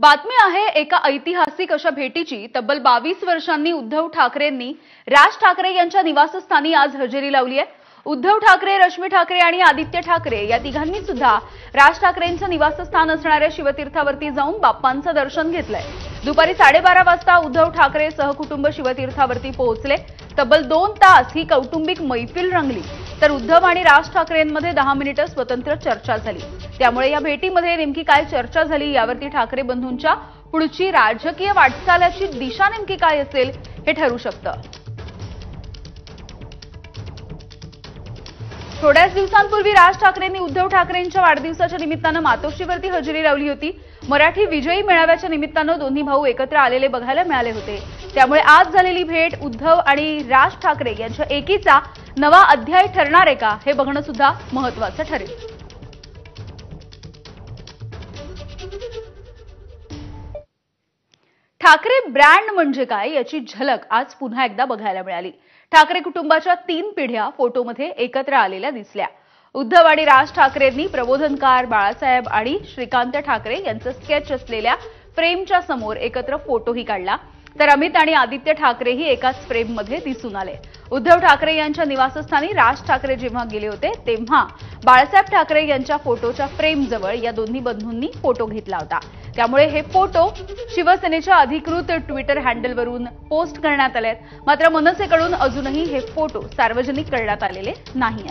बातमी आहे एका ऐतिहासिक अशा भेटीची। तब्बल 22 वर्षांनी उद्धव ठाकरेंनी राज ठाकरे यांच्या निवासस्थानी आज हजेरी लावली आहे। उद्धव ठाकरे, रश्मी ठाकरे आणि आदित्य ठाकरे या तिघांनी सुद्धा राज ठाकरेंचं निवासस्थान असणाऱ्या शिवतीर्थावरती जाऊन बाप्पांचं दर्शन घेतलंय। दुपारी 12:30 वाजता उद्धव ठाकरे सहकुटुंब शिवतीर्थावरती पोहोचले। तब्बल 2 तास ही कौटुंबिक मैफिल रंगली, तर उद्धव आणि राज ठाकरेंमध्ये 10 मिनिटं स्वतंत्र चर्चा झाली। त्यामुळे या भेटीमध्ये नेमकी काय चर्चा झाली यावरती ठाकरे बंधूंच्या पुढची राजकीय वाटचालाची दिशा नेमकी काय असेल हे ठरू शकतं। थोड्याच दिवसांपूर्वी राज ठाकरेंनी उद्धव ठाकरेंच्या वाढदिवसाच्या निमित्तानं मातोश्रीवरती हजेरी लावली होती। मराठी विजयी मेळाव्याच्या निमित्तानं दोन्ही भाऊ एकत्र आलेले बघायला मिळाले होते। त्यामुळे आज झालेली भेट उद्धव आणि राज ठाकरे यांच्या एकीचा नवा अध्याय ठरणार आहे का हे बघणं सुद्धा महत्त्वाचं ठरेल। ठाकरे ब्रँड म्हणजे काय याची झलक आज पुन्हा एकदा बघायला मिळाली। ठाकरे कुटुंबाच्या 3 पिढ्या फोटोमध्ये एकत्र आलेल्या दिसल्या। उद्धव आणि राज ठाकरेंनी प्रबोधनकार बाळासाहेब आणि श्रीकांत ठाकरे यांचं स्केच असलेल्या फ्रेमच्या समोर एकत्र फोटोही काढला, तर अमित आणि आदित्य ठाकरेही एकाच फ्रेममध्ये दिसून आले। उद्धव ठाकरे यांच्या निवासस्थानी राज ठाकरे जेव्हा गेले होते तेव्हा बाळासाहेब ठाकरे यांच्या फोटोच्या फ्रेमजवळ या दोन्ही बंधूंनी फोटो घेतला होता। त्यामुळे हे फोटो शिवसेनेच्या अधिकृत ट्विटर हँडलवरून पोस्ट करण्यात आलेत। मात्र मनसेकडून अजूनही हे फोटो सार्वजनिक करण्यात आलेले नाहीत।